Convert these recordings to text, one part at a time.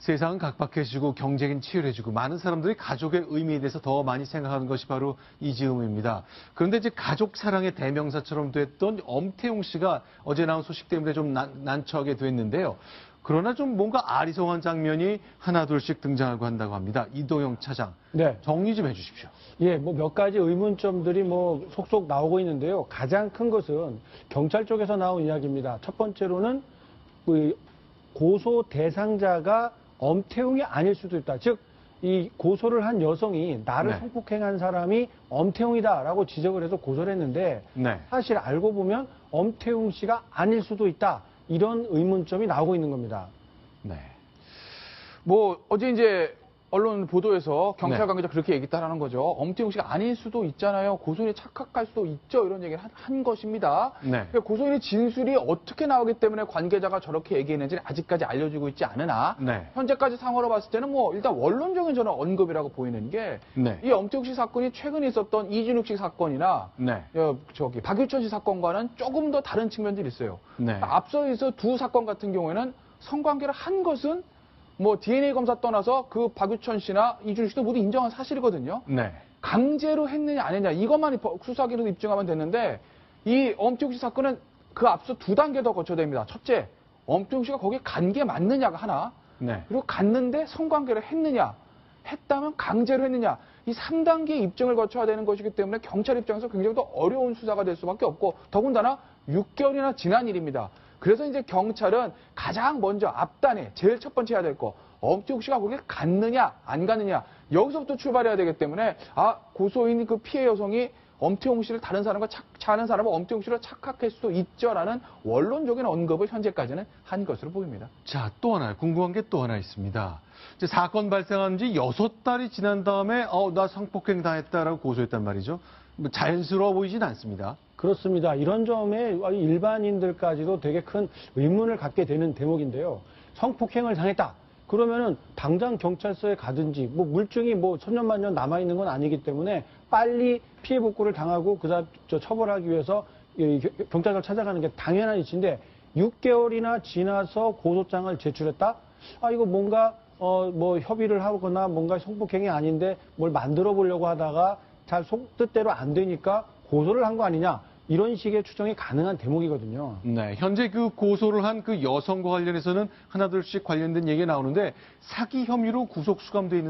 세상은 각박해지고 경쟁은 치열해지고 많은 사람들이 가족의 의미에 대해서 더 많이 생각하는 것이 바로 이 즈음입니다. 그런데 이제 가족 사랑의 대명사처럼 됐던 엄태웅 씨가 어제 나온 소식 때문에 좀 난처하게 됐는데요. 그러나 좀 뭔가 아리송한 장면이 하나둘씩 등장하고 한다고 합니다. 이도영 차장, 네. 정리 좀 해주십시오. 예, 뭐 몇 가지 의문점들이 뭐 속속 나오고 있는데요. 가장 큰 것은 경찰 쪽에서 나온 이야기입니다. 첫 번째로는 그 고소 대상자가 엄태웅이 아닐 수도 있다. 즉, 이 고소를 한 여성이 나를 네. 성폭행한 사람이 엄태웅이다라고 지적을 해서 고소를 했는데 네. 사실 알고 보면 엄태웅 씨가 아닐 수도 있다. 이런 의문점이 나오고 있는 겁니다. 네. 뭐 어제 이제 언론 보도에서 경찰 네. 관계자 그렇게 얘기했다라는 거죠. 엄태웅 씨가 아닐 수도 있잖아요. 고소인이 착각할 수도 있죠. 이런 얘기를 한 것입니다. 네. 고소인의 진술이 어떻게 나오기 때문에 관계자가 저렇게 얘기했는지는 아직까지 알려지고 있지 않으나 네. 현재까지 상황으로 봤을 때는 뭐 일단 원론적인 저는 언급이라고 보이는 게 이 네. 엄태웅 씨 사건이 최근에 있었던 이준욱 씨 사건이나 네. 박유천 씨 사건과는 조금 더 다른 측면들이 있어요. 네. 앞서서 두 사건 같은 경우에는 성관계를 한 것은 뭐 DNA 검사 떠나서 그 박유천 씨나 이준욱 씨도 모두 인정한 사실이거든요. 네. 강제로 했느냐 안 했느냐 이것만 수사기로 입증하면 됐는데 이 엄태웅 씨 사건은 그 앞서 두 단계 더 거쳐야 됩니다. 첫째, 엄태웅 씨가 거기에 간 게 맞느냐가 하나. 네. 그리고 갔는데 성관계를 했느냐. 했다면 강제로 했느냐. 이 3단계 입증을 거쳐야 되는 것이기 때문에 경찰 입장에서 굉장히 더 어려운 수사가 될 수밖에 없고 더군다나 6개월이나 지난 일입니다. 그래서 이제 경찰은 가장 먼저 앞단에 제일 첫 번째 해야 될 거 엄태웅 씨가 거기에 갔느냐 안 갔느냐 여기서부터 출발해야 되기 때문에 고소인 그 피해 여성이 엄태웅 씨를 다른 사람과 다른 사람은 엄태웅 씨를 착각할 수도 있죠라는 원론적인 언급을 현재까지는 한 것으로 보입니다. 자, 또 하나 궁금한 게 또 하나 있습니다. 이제 사건 발생한 지 6달이 지난 다음에 나 성폭행 당했다라고 고소했단 말이죠. 뭐 자연스러워 보이진 않습니다. 그렇습니다. 이런 점에 일반인들까지도 되게 큰 의문을 갖게 되는 대목인데요. 성폭행을 당했다. 그러면은 당장 경찰서에 가든지 뭐 물증이 뭐 천년만년 남아 있는 건 아니기 때문에 빨리 피해 복구를 당하고 그다음 처벌하기 위해서 경찰서를 찾아가는 게 당연한 이치인데 6개월이나 지나서 고소장을 제출했다. 이거 뭔가 뭐 협의를 하거나 뭔가 성폭행이 아닌데 뭘 만들어 보려고 하다가 잘 속뜻대로 안 되니까 고소를 한 거 아니냐. 이런 식의 추정이 가능한 대목이거든요. 네, 현재 그 고소를 한 그 여성과 관련해서는 하나둘씩 관련된 얘기가 나오는데 사기 혐의로 구속 수감돼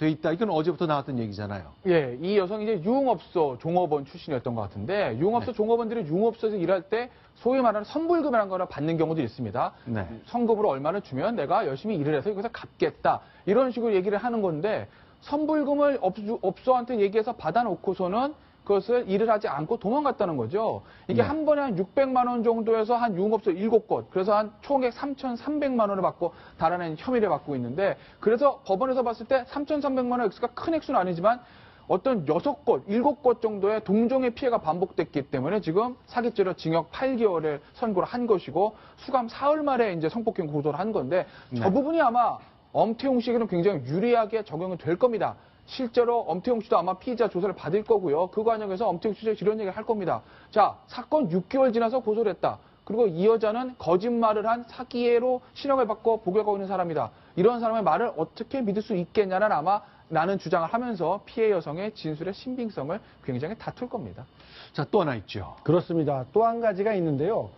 있다. 이건 어제부터 나왔던 얘기잖아요. 예, 이 여성이 이제 유흥업소 종업원 출신이었던 것 같은데 유흥업소 네. 종업원들이 유흥업소에서 일할 때 소위 말하는 선불금이라는 거를 받는 경우도 있습니다. 네. 성금으로 얼마를 주면 내가 열심히 일을 해서 여기서 갚겠다. 이런 식으로 얘기를 하는 건데 선불금을 업소한테 얘기해서 받아놓고서는 그것을 일을 하지 않고 도망갔다는 거죠. 이게 네. 한 번에 한 600만 원 정도에서 한 유흥업소 7곳, 그래서 한 총액 3,300만 원을 받고 달아낸 혐의를 받고 있는데, 그래서 법원에서 봤을 때 3,300만 원 액수가 큰 액수는 아니지만 어떤 6곳, 7곳 정도의 동종의 피해가 반복됐기 때문에 지금 사기죄로 징역 8개월을 선고를 한 것이고 수감 사흘 만에 이제 성폭행 고소를 한 건데 저 네. 부분이 아마 엄태웅 씨에게는 굉장히 유리하게 적용이 될 겁니다. 실제로 엄태웅 씨도 아마 피의자 조사를 받을 거고요. 그 과정에서 엄태웅 씨도 이런 얘기를 할 겁니다. 자, 사건 6개월 지나서 고소를 했다. 그리고 이 여자는 거짓말을 한 사기로 실형을 받고 복역하고 있는 사람이다. 이런 사람의 말을 어떻게 믿을 수 있겠냐는 아마 나는 주장을 하면서 피해 여성의 진술의 신빙성을 굉장히 다툴 겁니다. 자, 또 하나 있죠. 그렇습니다. 또 한 가지가 있는데요.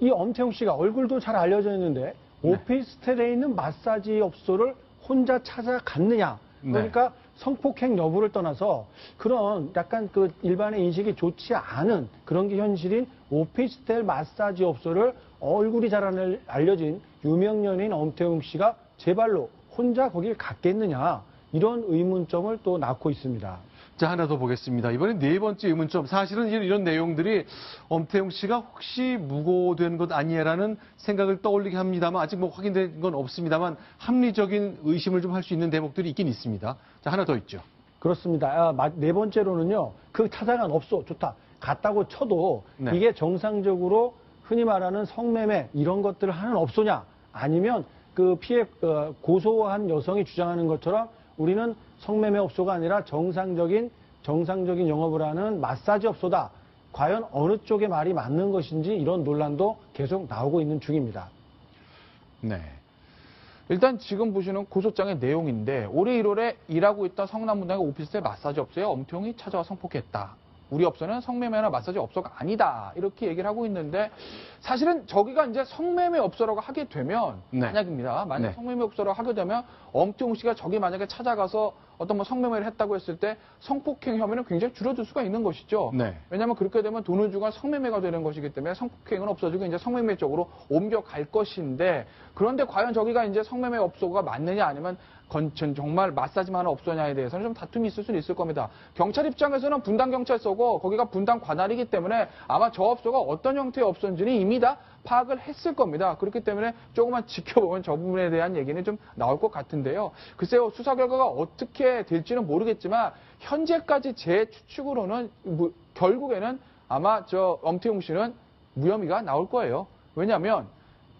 이 엄태웅 씨가 얼굴도 잘 알려져 있는데 오피스텔에 있는 마사지 업소를 혼자 찾아갔느냐. 그러니까 성폭행 여부를 떠나서 그런 약간 그 일반의 인식이 좋지 않은 그런 게 현실인 오피스텔 마사지 업소를 얼굴이 잘 알려진 유명 연예인 엄태웅 씨가 제 발로 혼자 거길 갔겠느냐. 이런 의문점을 또 낳고 있습니다. 자, 하나 더 보겠습니다. 이번엔 네 번째 의문점. 사실은 이런 내용들이 엄태웅 씨가 혹시 무고된 것 아니냐라는 생각을 떠올리게 합니다만 아직 뭐 확인된 건 없습니다만 합리적인 의심을 좀 할 수 있는 대목들이 있긴 있습니다. 자, 하나 더 있죠. 그렇습니다. 네 번째로는요. 그 찾아간 업소 좋다. 갔다고 쳐도 네. 이게 정상적으로 흔히 말하는 성매매 이런 것들을 하는 업소냐 아니면 그 피해 고소한 여성이 주장하는 것처럼 우리는 성매매 업소가 아니라 정상적인 영업을 하는 마사지 업소다. 과연 어느 쪽의 말이 맞는 것인지 이런 논란도 계속 나오고 있는 중입니다. 네. 일단 지금 보시는 고소장의 내용인데 올해 1월에 일하고 있던 성남분당의 오피스텔 마사지 업소에 엄태웅이 찾아와 성폭행했다. 우리 업소는 성매매나 마사지 업소가 아니다. 이렇게 얘기를 하고 있는데 사실은 저기가 이제 성매매 업소라고 하게 되면 네. 만약입니다. 만약 네. 성매매 업소라고 하게 되면 엄태웅 씨가 저기 만약에 찾아가서 어떤 뭐 성매매를 했다고 했을 때 성폭행 혐의는 굉장히 줄어들 수가 있는 것이죠. 네. 왜냐하면 그렇게 되면 돈을 주고 성매매가 되는 것이기 때문에 성폭행은 없어지고 이제 성매매 쪽으로 옮겨갈 것인데 그런데 과연 저기가 이제 성매매 업소가 맞느냐 아니면 정말 마사지만 하는 업소냐에 대해서는 좀 다툼이 있을 수는 있을 겁니다. 경찰 입장에서는 분당경찰서고 거기가 분당 관할이기 때문에 아마 저 업소가 어떤 형태의 업소인지는 이미 다 파악을 했을 겁니다. 그렇기 때문에 조금만 지켜보면 저 부분에 대한 얘기는 좀 나올 것 같은데요. 글쎄요, 수사 결과가 어떻게 될지는 모르겠지만 현재까지 제 추측으로는 결국에는 아마 저 엄태웅 씨는 무혐의가 나올 거예요. 왜냐하면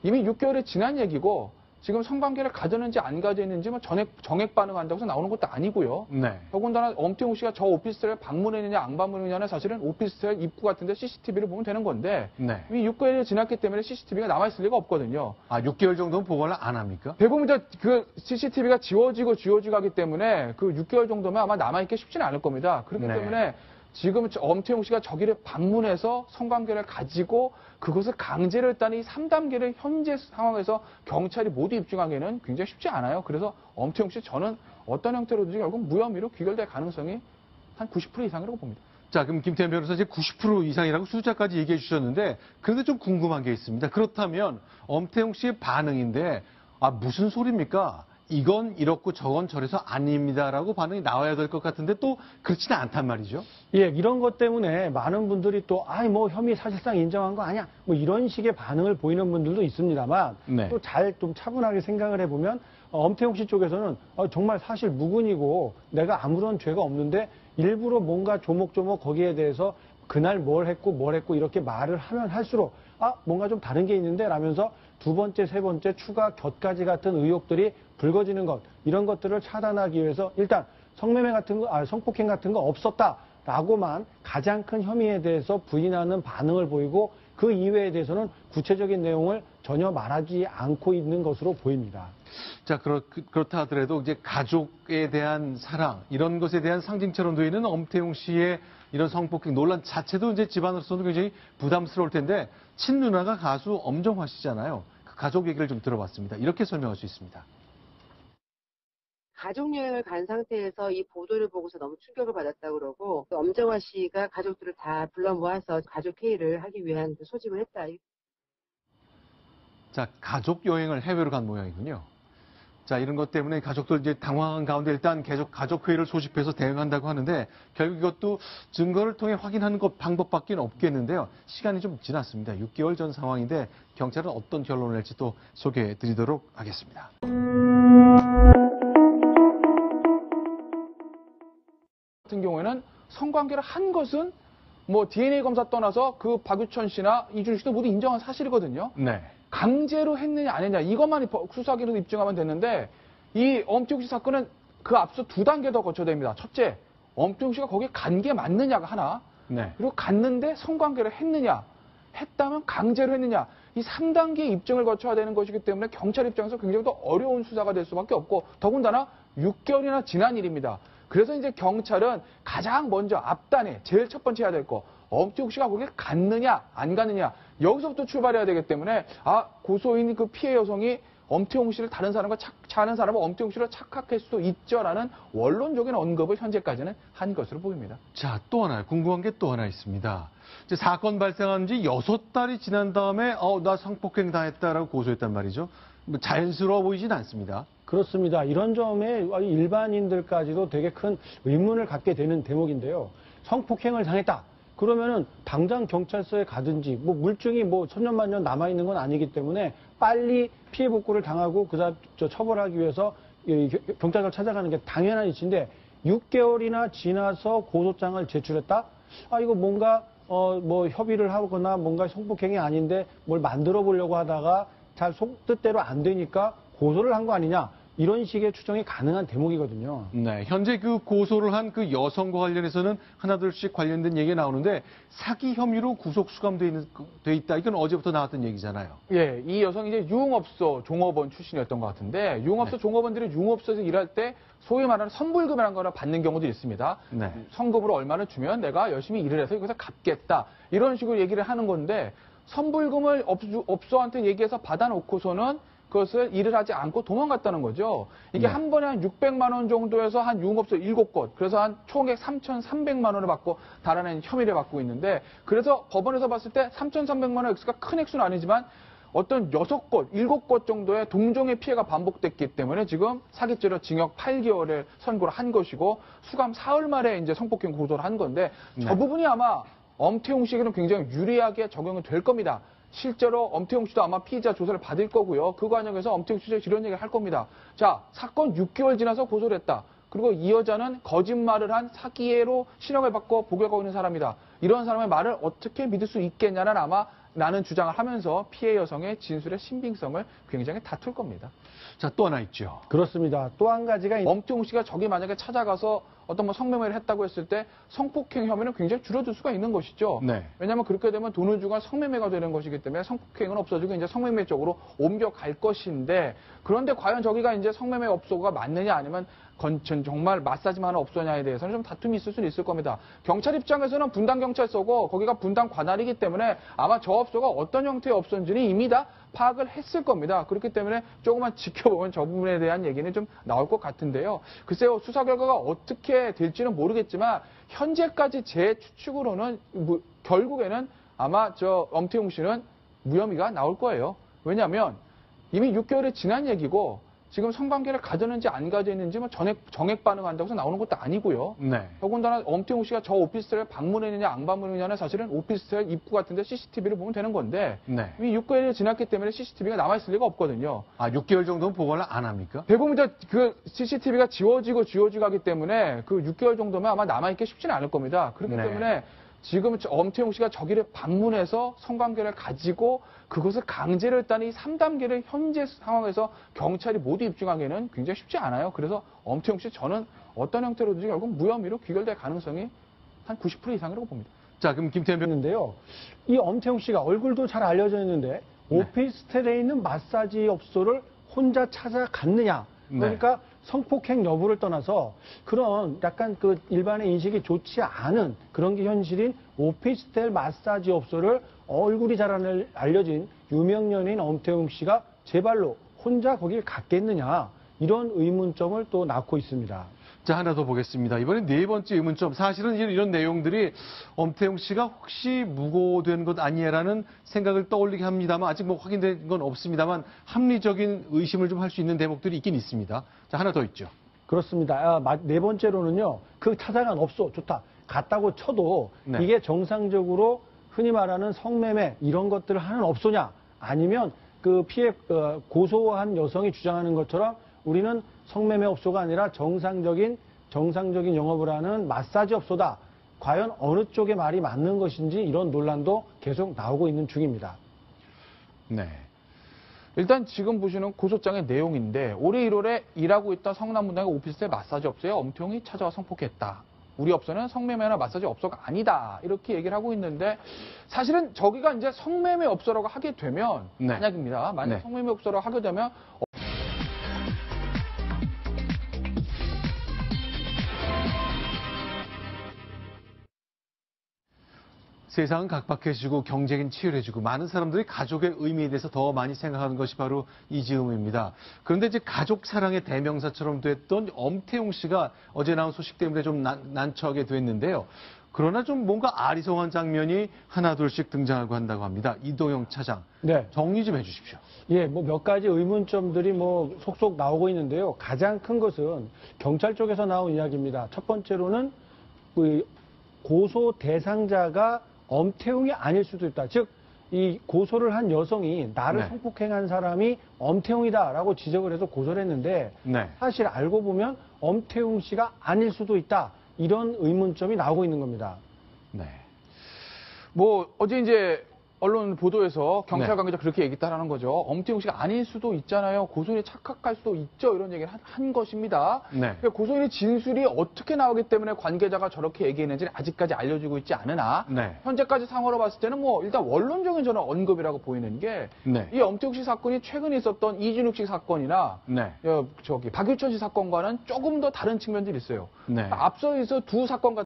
이미 6개월이 지난 얘기고 지금 성관계를 가졌는지 안 가졌는지 뭐 정액 반응한다고 해서 나오는 것도 아니고요. 네. 더군다나 엄태웅 씨가 저 오피스텔을 방문했느냐 안 방문했느냐는 사실은 오피스텔 입구 같은데 CCTV를 보면 되는 건데 네. 이미 6개월이 지났기 때문에 CCTV가 남아있을 리가 없거든요. 아, 6개월 정도는 보관을 안 합니까? 대부분 그 CCTV가 지워지고 하기 때문에 그 6개월 정도면 아마 남아있기 쉽지는 않을 겁니다. 그렇기 네. 때문에 지금 엄태웅 씨가 저기를 방문해서 성관계를 가지고 그것을 강제로 했다는 이 3단계를 현재 상황에서 경찰이 모두 입증하기에는 굉장히 쉽지 않아요. 그래서 엄태웅 씨 저는 어떤 형태로든지 결국 무혐의로 귀결될 가능성이 한 90% 이상이라고 봅니다. 자, 그럼 김태현 변호사 이제 90% 이상이라고 숫자까지 얘기해 주셨는데 그런데 좀 궁금한 게 있습니다. 그렇다면 엄태웅 씨의 반응인데 무슨 소리입니까? 이건 이렇고 저건 저래서 아닙니다라고 반응이 나와야 될 것 같은데 또 그렇지는 않단 말이죠. 예, 이런 것 때문에 많은 분들이 또, 뭐 혐의 사실상 인정한 거 아니야. 뭐 이런 식의 반응을 보이는 분들도 있습니다만, 네. 또 잘 좀 차분하게 생각을 해보면, 엄태웅 씨 쪽에서는 정말 사실 무근이고 내가 아무런 죄가 없는데 일부러 뭔가 조목조목 거기에 대해서 그날 뭘 했고 이렇게 말을 하면 할수록 뭔가 좀 다른 게 있는데 라면서 두 번째, 세 번째 추가 곁가지 같은 의혹들이 불거지는 것, 이런 것들을 차단하기 위해서 일단 성매매 같은 거, 성폭행 같은 거 없었다라고만 가장 큰 혐의에 대해서 부인하는 반응을 보이고 그 이외에 대해서는 구체적인 내용을 전혀 말하지 않고 있는 것으로 보입니다. 자, 그렇다 하더라도 이제 가족에 대한 사랑, 이런 것에 대한 상징처럼 되어있는 엄태웅 씨의 이런 성폭행 논란 자체도 이제 집안으로서는 굉장히 부담스러울 텐데, 친누나가 가수 엄정화 씨잖아요. 그 가족 얘기를 좀 들어봤습니다. 이렇게 설명할 수 있습니다. 가족여행을 간 상태에서 이 보도를 보고서 너무 충격을 받았다고 그러고, 엄정화 씨가 가족들을 다 불러 모아서 가족 회의를 하기 위한 소집을 했다. 자, 가족 여행을 해외로 간 모양이군요. 자, 이런 것 때문에 가족들 이제 당황한 가운데 일단 계속 가족회의를 소집해서 대응한다고 하는데 결국 이것도 증거를 통해 확인하는 것 방법밖에 없겠는데요. 시간이 좀 지났습니다. 6개월 전 상황인데 경찰은 어떤 결론을 낼지 또 소개해 드리도록 하겠습니다. 같은 경우에는 성관계를 한 것은 뭐 DNA 검사 떠나서 그 박유천 씨나 이준희 씨도 모두 인정한 사실이거든요. 네. 강제로 했느냐 안 했느냐 이것만 수사기로 입증하면 됐는데 이 엄태웅 씨 사건은 그 앞서 2단계 더 거쳐야 됩니다. 첫째, 엄태웅 씨가 거기에 간 게 맞느냐가 하나. 네. 그리고 갔는데 성관계를 했느냐. 했다면 강제로 했느냐. 이 3단계 입증을 거쳐야 되는 것이기 때문에 경찰 입장에서 굉장히 더 어려운 수사가 될 수밖에 없고 더군다나 6개월이나 지난 일입니다. 그래서 이제 경찰은 가장 먼저 앞단에 제일 첫 번째 해야 될 거 엄태웅 씨가 거기에 갔느냐 안 갔느냐 여기서부터 출발해야 되기 때문에 고소인 그 피해 여성이 엄태웅 씨를 다른 사람과 다른 사람은 엄태웅 씨를 착각할 수도 있죠라는 원론적인 언급을 현재까지는 한 것으로 보입니다. 자, 또 하나 궁금한 게 또 하나 있습니다. 이제 사건 발생한 지 6달이 지난 다음에 나 성폭행 당했다라고 고소했단 말이죠. 뭐 자연스러워 보이진 않습니다. 그렇습니다. 이런 점에 일반인들까지도 되게 큰 의문을 갖게 되는 대목인데요. 성폭행을 당했다. 그러면은 당장 경찰서에 가든지 뭐 물증이 뭐 천년만년 남아있는 건 아니기 때문에 빨리 피해 복구를 당하고 그다음 처벌하기 위해서 경찰서를 찾아가는 게 당연한 이치인데 6개월이나 지나서 고소장을 제출했다? 이거 뭔가 뭐 협의를 하거나 뭔가 성폭행이 아닌데 뭘 만들어 보려고 하다가 잘 속뜻대로 안 되니까 고소를 한 거 아니냐. 이런 식의 추정이 가능한 대목이거든요. 네, 현재 그 고소를 한 그 여성과 관련해서는 하나둘씩 관련된 얘기가 나오는데 사기 혐의로 구속 수감돼 있다. 이건 어제부터 나왔던 얘기잖아요. 예, 이 여성이 이제 유흥업소 종업원 출신이었던 것 같은데 유흥업소 종업원들이 유흥업소에서 일할 때 소위 말하는 선불금이라는 거를 받는 경우도 있습니다. 네. 성금으로 얼마를 주면 내가 열심히 일을 해서 이것을 갚겠다. 이런 식으로 얘기를 하는 건데 선불금을 업소한테 얘기해서 받아놓고서는 그것을 일을 하지 않고 도망갔다는 거죠. 이게 네. 한 번에 한 600만 원 정도에서 한 유흥업소 7곳, 그래서 한 총액 3,300만 원을 받고 달아낸 혐의를 받고 있는데, 그래서 법원에서 봤을 때 3,300만 원 액수가 큰 액수는 아니지만 어떤 6곳, 7곳 정도의 동종의 피해가 반복됐기 때문에 지금 사기죄로 징역 8개월을 선고를 한 것이고 수감 사흘 만에 이제 성폭행 고소를 한 건데 저 네. 부분이 아마 엄태웅 씨에게는 굉장히 유리하게 적용이 될 겁니다. 실제로 엄태웅 씨도 아마 피의자 조사를 받을 거고요. 그 과정에서 엄태웅 씨가 이런 얘기를 할 겁니다. 자, 사건 6개월 지나서 고소를 했다. 그리고 이 여자는 거짓말을 한 사기로 신형을 받고 복역하고 있는 사람이다. 이런 사람의 말을 어떻게 믿을 수 있겠냐는 아마 라는 주장을 하면서 피해 여성의 진술의 신빙성을 굉장히 다툴 겁니다. 자, 또 하나 있죠. 그렇습니다. 또 한 가지가 엄태웅 씨가 저기 만약에 찾아가서 어떤 뭐 성매매를 했다고 했을 때 성폭행 혐의는 굉장히 줄어들 수가 있는 것이죠. 네. 왜냐하면 그렇게 되면 돈을 주고 성매매가 되는 것이기 때문에 성폭행은 없어지고 이제 성매매 쪽으로 옮겨갈 것인데 그런데 과연 저기가 이제 성매매 업소가 맞느냐 아니면 정말 마사지만 하는 업소냐에 대해서는 좀 다툼이 있을 수는 있을 겁니다. 경찰 입장에서는 분당 경찰서고 거기가 분당 관할이기 때문에 아마 저 업소가 어떤 형태의 업소인지는 이미 다 파악을 했을 겁니다. 그렇기 때문에 조금만 지켜보면 저 부분에 대한 얘기는 좀 나올 것 같은데요. 글쎄요, 수사 결과가 어떻게 될지는 모르겠지만 현재까지 제 추측으로는 결국에는 아마 저 엄태웅 씨는 무혐의가 나올 거예요. 왜냐하면 이미 6개월이 지난 얘기고 지금 성관계를 가졌는지 안 가졌는지 뭐 정액 반응한다고 해서 나오는 것도 아니고요. 네. 더군다나 엄태웅 씨가 저 오피스텔을 방문했느냐 안 방문했느냐는 사실은 오피스텔 입구 같은데 CCTV를 보면 되는 건데 네. 이미 6개월이 지났기 때문에 CCTV가 남아있을 리가 없거든요. 아, 6개월 정도는 보관을 안 합니까? 대부분 그 CCTV가 지워지고 하기 때문에 그 6개월 정도면 아마 남아있기 쉽지는 않을 겁니다. 그렇기 네. 때문에 지금 엄태웅 씨가 저기를 방문해서 성관계를 가지고 그것을 강제로 했다는 이 3단계를 현재 상황에서 경찰이 모두 입증하기에는 굉장히 쉽지 않아요. 그래서 엄태웅 씨 저는 어떤 형태로든지 결국 무혐의로 귀결될 가능성이 한 90% 이상이라고 봅니다. 자, 그럼 김태현 변호사. 있는데요. 이 엄태웅 씨가 얼굴도 잘 알려져 있는데 오피스텔에 있는 마사지 업소를 혼자 찾아갔느냐. 그러니까 성폭행 여부를 떠나서 그런 약간 그 일반의 인식이 좋지 않은 그런 게 현실인 오피스텔 마사지 업소를 얼굴이 잘 알려진 유명 연예인 엄태웅 씨가 제 발로 혼자 거길 갔겠느냐. 이런 의문점을 또 낳고 있습니다. 자, 하나 더 보겠습니다. 이번에 네 번째 의문점. 사실은 이런 내용들이 엄태웅 씨가 혹시 무고된 것 아니냐라는 생각을 떠올리게 합니다만 아직 뭐 확인된 건 없습니다만 합리적인 의심을 좀 할 수 있는 대목들이 있긴 있습니다. 자, 하나 더 있죠. 그렇습니다. 네 번째로는요. 그 찾아간 업소 좋다. 갔다고 쳐도 네. 이게 정상적으로 흔히 말하는 성매매 이런 것들을 하는 업소냐 아니면 그 피해 고소한 여성이 주장하는 것처럼 우리는 성매매 업소가 아니라 정상적인 영업을 하는 마사지 업소다. 과연 어느 쪽의 말이 맞는 것인지 이런 논란도 계속 나오고 있는 중입니다. 네. 일단 지금 보시는 고소장의 내용인데 올해 1월에 일하고 있던 성남분당의 오피스텔 마사지 업소에 엄태웅이 찾아와 성폭행했다. 우리 업소는 성매매나 마사지 업소가 아니다. 이렇게 얘기를 하고 있는데 사실은 저기가 이제 성매매 업소라고 하게 되면 만약입니다. 만약 성매매 업소라고 하게 되면 세상은 각박해지고 경쟁은 치열해지고 많은 사람들이 가족의 의미에 대해서 더 많이 생각하는 것이 바로 이지음입니다. 그런데 이제 가족 사랑의 대명사처럼 됐던 엄태웅 씨가 어제 나온 소식 때문에 좀 난처하게 됐는데요. 그러나 좀 뭔가 아리송한 장면이 하나둘씩 등장하고 한다고 합니다. 이도영 차장. 네. 정리 좀 해주십시오. 예, 뭐 몇 가지 의문점들이 뭐 속속 나오고 있는데요. 가장 큰 것은 경찰 쪽에서 나온 이야기입니다. 첫 번째로는 그 고소 대상자가 엄태웅이 아닐 수도 있다. 즉, 이 고소를 한 여성이 나를 성폭행한 사람이 엄태웅이다라고 지적을 해서 고소를 했는데 사실 알고 보면 엄태웅 씨가 아닐 수도 있다. 이런 의문점이 나오고 있는 겁니다. 뭐 어제 이제 언론 보도에서 경찰 네. 관계자 그렇게 얘기했다라는 거죠. 엄태웅 씨가 아닐 수도 있잖아요. 고소인이 착각할 수도 있죠. 이런 얘기를 한 것입니다. 네. 그러니까 고소인의 진술이 어떻게 나오기 때문에 관계자가 저렇게 얘기했는지는 아직까지 알려지고 있지 않으나 네. 현재까지 상황으로 봤을 때는 뭐 일단 원론적인 저는 언급이라고 보이는 게 네. 이 엄태웅 씨 사건이 최근에 있었던 이준욱 씨 사건이나 네. 박유천 씨 사건과는 조금 더 다른 측면들이 있어요. 네. 앞서 있어 두 사건 같은